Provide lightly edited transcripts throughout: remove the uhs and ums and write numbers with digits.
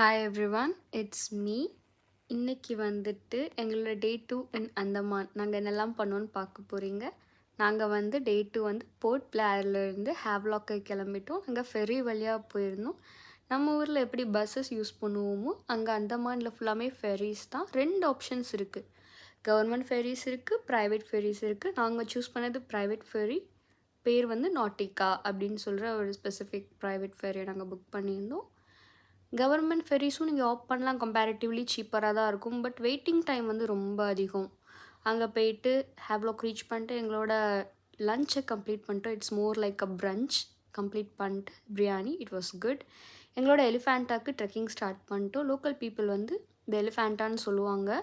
Hi everyone, it's me. இன்னைக்கு வந்துட்டு எங்களோட டே 2 இன் அந்தமான் நாங்கள் என்னெல்லாம் பண்ணோன்னு பார்க்க போகிறீங்க. நாங்கள் வந்து டே 2 வந்து போர்ட் பிளேயர்லேருந்து ஹேவ்லாக்கு கிளம்பிட்டோம். அங்கே ஃபெரி வழியாக போயிருந்தோம். நம்ம ஊரில் எப்படி பஸ்ஸஸ் யூஸ் பண்ணுவோமோ அங்கே அந்தமானில் ஃபுல்லாமே ஃபெரிஸ் தான். 2 ஆப்ஷன்ஸ் இருக்குது. கவர்மெண்ட் ஃபெரிஸ் இருக்குது, ப்ரைவேட் ஃபெரிஸ் இருக்குது. நாங்கள் சூஸ் பண்ணது ப்ரைவேட் ஃபெரி. பேர் வந்து நாட்டிகா அப்படின்னு சொல்கிற ஒரு ஸ்பெசிஃபிக் ப்ரைவேட் ஃபெரியை நாங்கள் புக் பண்ணியிருந்தோம். கவர்மெண்ட் ஃபெரிஸும் நீங்கள் ஆப் பண்ணலாம், கம்பேரிட்டிவ்லி சீப்பராக தான் இருக்கும். பட் வெயிட்டிங் டைம் வந்து ரொம்ப அதிகம். அங்கே போயிட்டு ஹேவ்லாக் ரீச் பண்ணிட்டு எங்களோட லஞ்சை கம்ப்ளீட் பண்ணிட்டோம். It's more like a brunch. Complete பண்ணிட்டு பிரியாணி, இட் வாஸ் குட். எங்களோட எலிஃபேண்டாக்கு ட்ரெக்கிங் ஸ்டார்ட் பண்ணிட்டோம். லோக்கல் பீப்புள் வந்து இந்த எலிஃபேண்டான்னு சொல்லுவாங்க.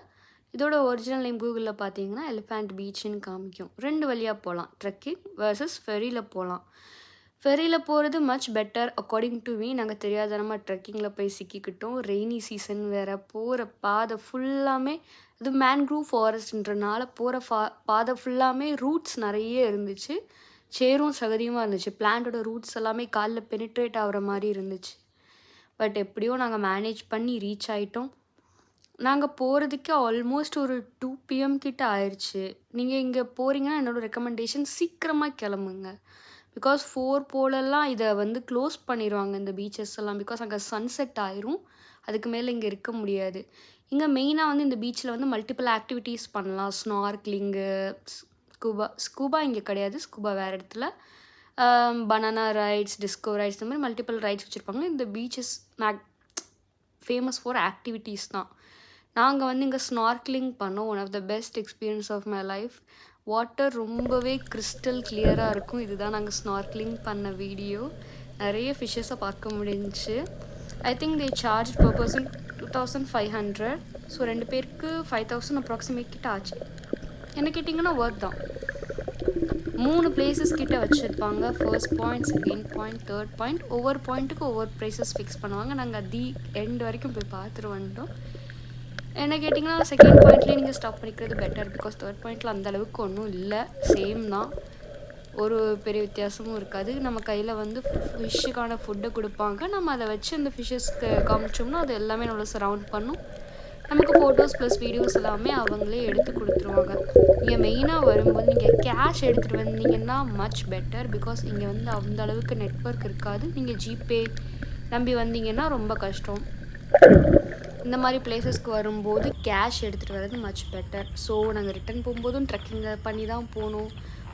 இதோட ஒரிஜினல் நேம் கூகுளில் பார்த்தீங்கன்னா எலிஃபேண்ட் பீச்சுன்னு காமிக்கும். 2 வழியாக போகலாம், ட்ரெக்கிங் வர்சஸ் ஃபெரியில் போகலாம். ஃபெரியில் போகிறது much better according to me. நாங்கள் தெரியாதனமாக ட்ரெக்கிங்கில் போய் சிக்கிக்கிட்டோம். ரெய்னி சீசன் வேறு. போகிற பாதை ஃபுல்லாமே அது மேன்க்ரூவ் ஃபாரஸ்ட்ன்றனால போகிற பாதை ஃபுல்லாமே ரூட்ஸ் நிறைய இருந்துச்சு. சேரும் சகதியுமாக இருந்துச்சு. பிளான்ட்டோட ரூட்ஸ் எல்லாமே காலில் பெனிட்ரேட் ஆகிற மாதிரி இருந்துச்சு. பட் எப்படியோ நாங்கள் மேனேஜ் பண்ணி ரீச் ஆகிட்டோம். நாங்கள் போகிறதுக்கே ஆல்மோஸ்ட் ஒரு 2 PM கிட்ட ஆயிடுச்சு. நீங்கள் இங்கே போகிறீங்கன்னா என்னோடய ரெக்கமெண்டேஷன் சீக்கிரமாக கிளம்புங்க. பிகாஸ் 4 போலெல்லாம் இதை வந்து க்ளோஸ் பண்ணிடுவாங்க இந்த பீச்சஸ் எல்லாம். பிகாஸ் அங்கே சன்செட் ஆயிரும். அதுக்கு மேலே இங்கே இருக்க முடியாது. இங்கே மெயினாக வந்து இந்த பீச்சில் வந்து மல்டிபிள் ஆக்டிவிட்டீஸ் பண்ணலாம். ஸ்னார்க்லிங்கு, ஸ்கூபா இங்கே கிடையாது, ஸ்கூபா வேறு இடத்துல. பனானா ரைட்ஸ், டிஸ்கோ ரைட்ஸ், இந்த மாதிரி மல்டிபிள் ரைட்ஸ் வச்சுருப்பாங்க. இந்த பீச்சஸ் ஃபேமஸ் ஃபார் ஆக்டிவிட்டீஸ் தான். நாங்கள் வந்து இங்கே ஸ்னார்க்லிங் பண்ணோம். One of the best experience of my life. Water ரொம்பவே கிறிஸ்டல் கிளியராக இருக்கும். இதுதான் நாங்கள் ஸ்னார்க்லிங் பண்ண வீடியோ. நிறைய ஃபிஷ்ஷஸை பார்க்க முடிஞ்சிச்சு. I think they charge per person 2500. So 2 பேருக்கு 5000 அப்ராக்சிமேட் கிட்ட ஆச்சு. என்ன கேட்டிங்கன்னா ஒர்க் தான். 3 பிளேசஸ் கிட்ட வச்சுருப்பாங்க. First point, second point, third point. ஒவ்வொரு பாயிண்ட்டுக்கு ஒவ்வொரு ப்ரைஸஸ் ஃபிக்ஸ் பண்ணுவாங்க. நாங்கள் தி எண்ட் வரைக்கும் போய் பார்த்துட்டு வந்துட்டோம். என்ன கேட்டிங்கன்னா செகண்ட் பாயிண்ட்லேயே நீங்கள் ஸ்டாப் பண்ணிக்கிறது பெட்டர். பிகாஸ் தேர்ட் பாயிண்ட்டில் அந்தளவுக்கு ஒன்றும் இல்லை, சேம் தான். ஒரு பெரிய வித்தியாசமும் இருக்காது. நம்ம கையில் வந்து ஃபிஷ்ஷுக்கான ஃபுட்டை கொடுப்பாங்க. நம்ம அதை வச்சு அந்த ஃபிஷ்ஷஸ்க்கு காமிச்சோம்னா அது எல்லாமே நம்மளை சரவுண்ட் பண்ணும். நமக்கு ஃபோட்டோஸ் ப்ளஸ் வீடியோஸ் எல்லாமே அவங்களே எடுத்து கொடுத்துருவாங்க. நீங்கள் மெயினாக வரும்போது நீங்கள் கேஷ் எடுத்துகிட்டு வந்தீங்கன்னா மச் பெட்டர். பிகாஸ் இங்கே வந்து அந்த அளவுக்கு நெட்வொர்க் இருக்காது. நீங்கள் ஜிபே நம்பி வந்தீங்கன்னா ரொம்ப கஷ்டம். இந்த மாதிரி பிளேசஸ்க்கு வரும்போது கேஷ் எடுத்துகிட்டு வர்றது மச் பெட்டர். ஸோ நாங்கள் ரிட்டன் போகும்போதும் ட்ரெக்கிங் பண்ணி தான் போனோம்.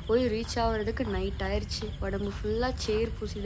போய் ரீச் ஆகிறதுக்கு நைட் ஆயிடுச்சு. உடம்பு ஃபுல்லாக சேர் பூசிட்டு